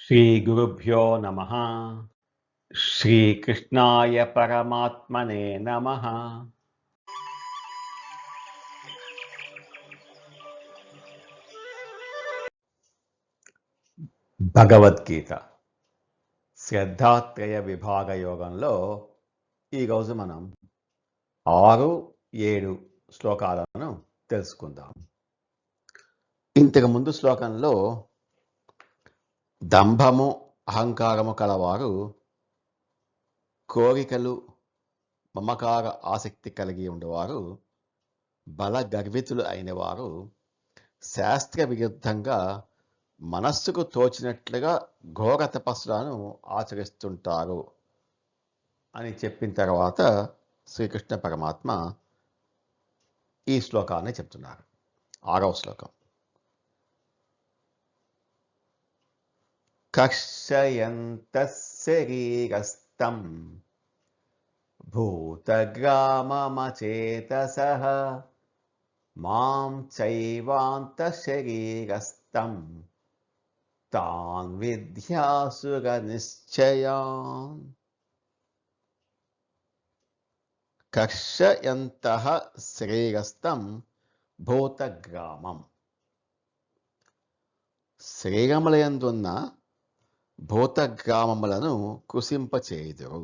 श्रीगुरुभ्यो नमः। श्रीकृष्णाय परमात्मने नमः। భగవద్గీత శ్రద్ధాత్రయ విభాగ యోగంలో ఈరోజు మనం 6, 7 శ్లోకాలను తెలుసుకుందాం. ఇంతకు ముందు శ్లోకంలో దంభము అహంకారము కలవారు, కోరికలు మమకార ఆసక్తి కలిగి ఉండేవారు, బల గర్వితులు అయినవారు, శాస్త్ర విరుద్ధంగా మనస్సుకు తోచినట్లుగా ఘోర తపస్సులను ఆచరిస్తుంటారు అని చెప్పిన తర్వాత శ్రీకృష్ణ పరమాత్మ ఈ శ్లోకాన్ని చెప్తున్నారు. 6వ శ్లోకం. కర్షయంతః శరీరస్థం భూతగ్రామమచేతసః మాం చైవాంతః శరీరస్థం తాన్ విద్యాసుర నిశ్చయాన్. కర్షయంతః శరీరస్థం భూతగ్రామం. శరీరములందున్న భూతగ్రామములను కృశింపచేయుదురు.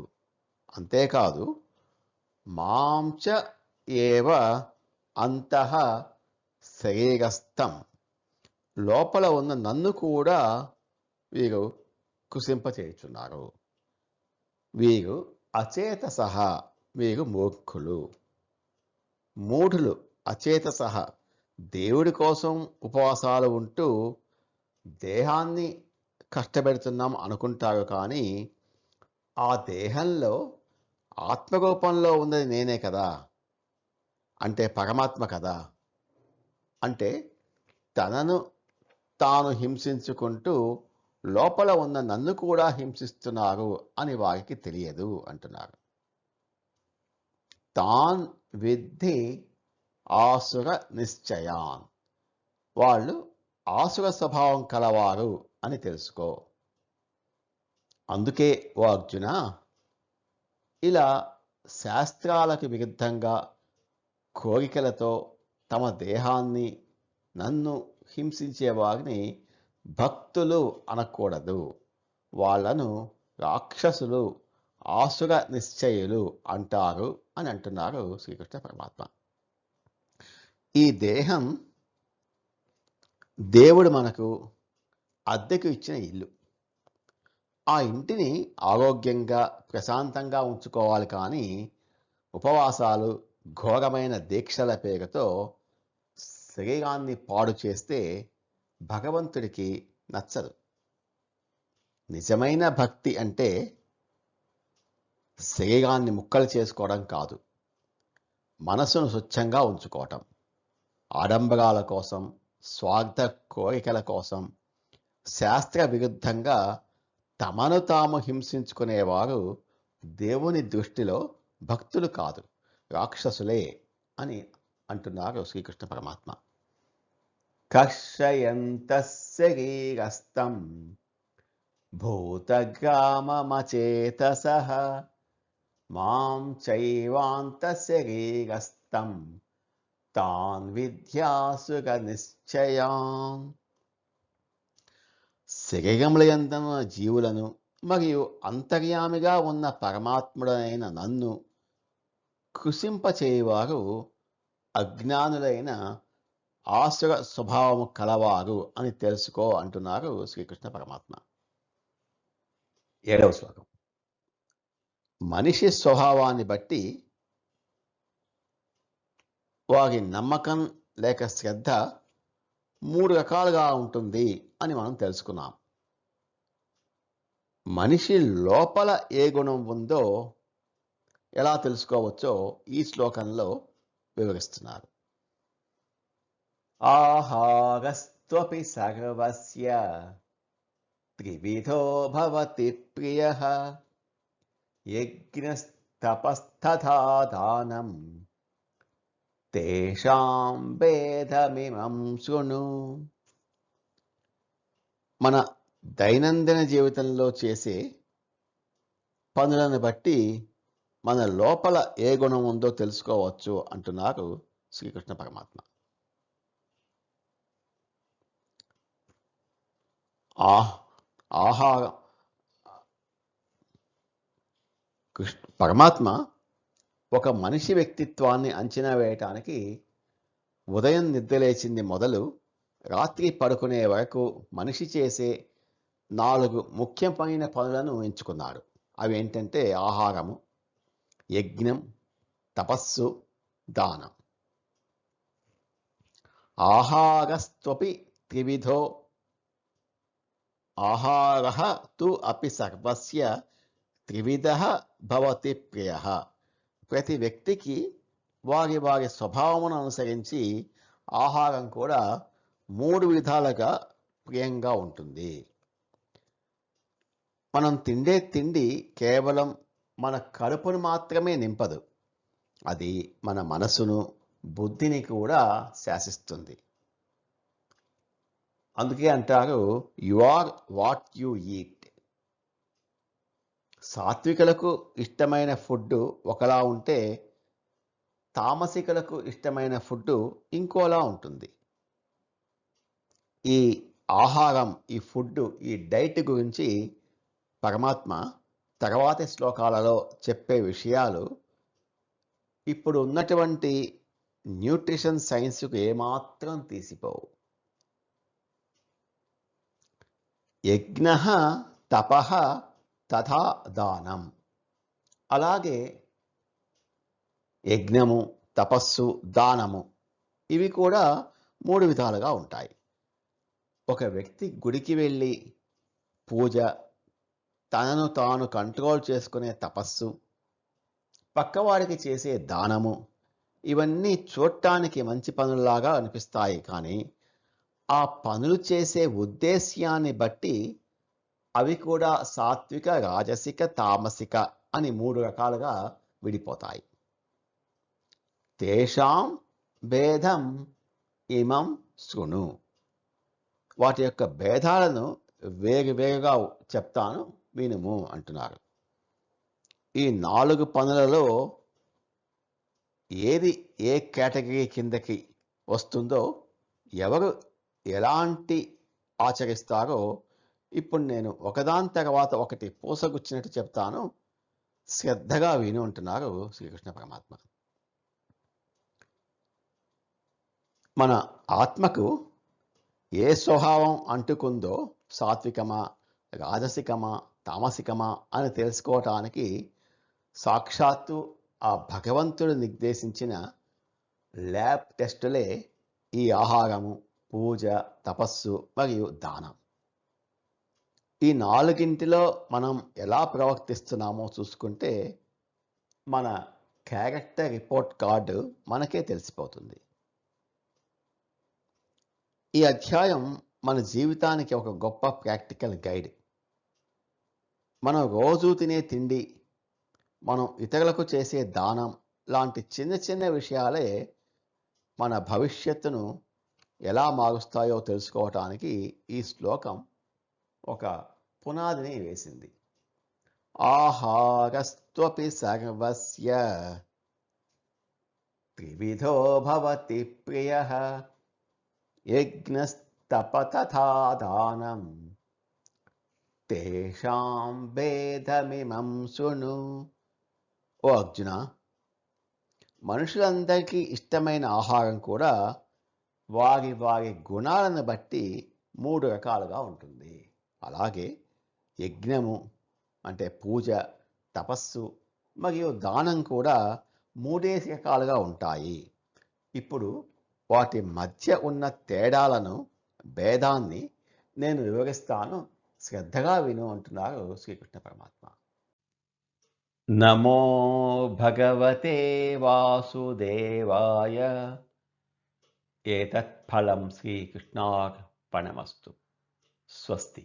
అంతేకాదు మాంచ ఏవ అంతః శరీరస్థం, లోపల ఉన్న నన్ను కూడా వీరు కృశింపచేయుచున్నారు. వీరు అచేతసః, వీరు మూర్ఖులు, మూఢులు. అచేతసః, దేవుడి కోసం ఉపవాసాలు ఉంటూ దేహాన్ని కష్టపెడుతున్నాం అనుకుంటారు, కానీ ఆ దేహంలో ఆత్మరూపంలో ఉన్నది నేనే కదా, అంటే పరమాత్మ కదా, అంటే తనను తాను హింసించుకుంటూ లోపల ఉన్న నన్ను కూడా హింసిస్తున్నారు అని వారికి తెలియదు అంటున్నారు. తాన్ విద్ధి ఆసుర నిశ్చయాన్, వాళ్ళు ఆసుర స్వభావం కలవారు అని తెలుసుకో. అందుకే ఓ అర్జున, ఇలా శాస్త్రాలకు విరుద్ధంగా కోరికలతో తమ దేహాన్ని నన్ను హింసించే వారిని భక్తులు అనకూడదు. వాళ్లను రాక్షసులు, ఆసుర నిశ్చయులు అంటారు అని అంటున్నారు శ్రీకృష్ణ పరమాత్మ. ఈ దేహం దేవుడు మనకు అద్దెకు ఇచ్చిన ఇల్లు. ఆ ఇంటిని ఆరోగ్యంగా ప్రశాంతంగా ఉంచుకోవాలి, కానీ ఉపవాసాలు, ఘోరమైన దీక్షల పేరుతో శరీరాన్ని పాడు చేస్తే భగవంతుడికి నచ్చదు. నిజమైన భక్తి అంటే శరీరాన్ని ముక్కలు చేసుకోవడం కాదు, మనసును స్వచ్ఛంగా ఉంచుకోవటం. ఆడంబరాల కోసం, స్వార్థ కోరికల కోసం శాస్త్ర విరుద్ధంగా తమను తాము హింసించుకునేవారు దేవుని దృష్టిలో భక్తులు కాదు, రాక్షసులే అని అంటున్నారు శ్రీకృష్ణ పరమాత్మ. కర్షయంతః శరీరస్థం భూతగ్రామమచేతసః మాం చైవాంతః శరీరస్థం తాన్ విద్యాసుర నిశ్చయాన్. శరీరములందున్న జీవులను మరియు అంతర్యామిగా ఉన్న పరమాత్ముడైన నన్ను కృశింపచేయువారు అజ్ఞానులైన ఆసుర స్వభావము కలవారు అని తెలుసుకో అంటున్నారు శ్రీకృష్ణ పరమాత్మ. 7వ శ్లోకం. మనిషి స్వభావాన్ని బట్టి వారి నమ్మకం లేక శ్రద్ధ 3 రకాలుగా ఉంటుంది అని మనం తెలుసుకున్నాం. మనిషి లోపల ఏ గుణం ఉందో ఎలా తెలుసుకోవచ్చో ఈ శ్లోకంలో వివరిస్తున్నారు. ఆహారస్త్వపి సర్వస్య త్రివిధో భవతి ప్రియః యజ్ఞస్తపస్తథా దానం తేషాం భేదమిమం శృణు. మన దైనందిన జీవితంలో చేసే పనులను బట్టి మన లోపల ఏ గుణం ఉందో తెలుసుకోవచ్చు అంటున్నారు శ్రీకృష్ణ పరమాత్మ. ఆహారం పరమాత్మ ఒక మనిషి వ్యక్తిత్వాన్ని అంచనా వేయటానికి ఉదయం నిద్రలేచింది మొదలు రాత్రి పడుకునే వరకు మనిషి చేసే 4 ముఖ్యమైన పనులను ఎంచుకున్నాడు. అవి ఏంటంటే ఆహారము, యజ్ఞం, తపస్సు, దానం. ఆహారస్త్వపి త్రివిధో ఆహారః తు అపి సర్వస్య త్రివిధః భవతి ప్రియః. ప్రతి వ్యక్తికి వారి వారి స్వభావమును అనుసరించి ఆహారం కూడా 3 విధాలుగా ప్రియంగా ఉంటుంది. మనం తిండే తిండి కేవలం మన కడుపును మాత్రమే నింపదు, అది మన మనసును, బుద్ధిని కూడా శాసిస్తుంది. అందుకే అంటారు, you are what you eat. సాత్వికులకు ఇష్టమైన ఫుడ్ ఒకలా ఉంటే తామసికులకు ఇష్టమైన ఫుడ్ ఇంకోలా ఉంటుంది. ఈ ఆహారం, ఈ ఫుడ్, ఈ డైట్ గురించి పరమాత్మ తర్వాతి శ్లోకాలలో చెప్పే విషయాలు ఇప్పుడు ఉన్నటువంటి న్యూట్రిషన్ సైన్స్కు ఏమాత్రం తీసిపోవు. యజ్ఞః తపః తథా దానం. అలాగే యజ్ఞము, తపస్సు, దానము ఇవి కూడా 3 విధాలుగా ఉంటాయి. ఒక వ్యక్తి గుడికి వెళ్ళి పూజ, తనను తాను కంట్రోల్ చేసుకునే తపస్సు, పక్కవాడికి చేసే దానము, ఇవన్నీ చూడటానికి మంచి పనుల్లాగా అనిపిస్తాయి. కానీ ఆ పనులు చేసే ఉద్దేశ్యాన్ని బట్టి అవి కూడా సాత్విక, రాజసిక, తామసిక అని 3 రకాలుగా విడిపోతాయి. తేషాం భేదం ఇమం శృణు. వాటి యొక్క భేదాలను వేరువేరుగా చెప్తాను, వినుము అంటున్నారు. ఈ 4 పనులలో ఏది ఏ కేటగిరీ కిందకి వస్తుందో, ఎవరు ఎలాంటి ఆచరిస్తారో ఇప్పుడు నేను ఒకదాని తర్వాత ఒకటి పూసగుచ్చినట్టు చెప్తాను, శ్రద్ధగా విను అంటున్నారు శ్రీకృష్ణ పరమాత్మ. మన ఆత్మకు ఏ స్వభావం అంటుకుందో, సాత్వికమా, రాజసికమా, తామసికమా అని తెలుసుకోవటానికి సాక్షాత్తు ఆ భగవంతుడు నిర్దేశించిన ల్యాబ్ టెస్టులే ఈ ఆహారము, పూజ, తపస్సు మరియు దానం. ఈ 4ంటిలో మనం ఎలా ప్రవర్తిస్తున్నామో చూసుకుంటే మన క్యారెక్టర్ రిపోర్ట్ కార్డు మనకే తెలిసిపోతుంది. ఈ అధ్యాయం మన జీవితానికి ఒక గొప్ప ప్రాక్టికల్ గైడ్. మనం రోజు తినే తిండి, మనం ఇతరులకు చేసే దానం లాంటి చిన్న చిన్న విషయాలే మన భవిష్యత్తును ఎలా మారుస్తాయో తెలుసుకోవటానికి ఈ శ్లోకం ఒక పునాదిని వేసింది. ఆహారస్త్వపి సర్వస్య త్రివిధో భవతి ప్రియః యజ్ఞస్తప తథా దానం తేషాం భేదమిమం శృణు. ఓ అర్జున, మనుషులందరికీ ఇష్టమైన ఆహారం కూడా వారి వారి గుణాలను బట్టి 3 రకాలుగా ఉంటుంది. అలాగే యజ్ఞము అంటే పూజ, తపస్సు మరియు దానం కూడా 3 రకాలుగా ఉంటాయి. ఇప్పుడు వాటి మధ్య ఉన్న తేడాలను, భేదాన్ని నేను వివరిస్తాను, శ్రద్ధగా విను అంటున్నారు శ్రీకృష్ణ పరమాత్మ. నమో భగవతే వాసుదేవాయ. ఏతత్ ఫలం శ్రీకృష్ణార్పణమస్తు. స్వస్తి.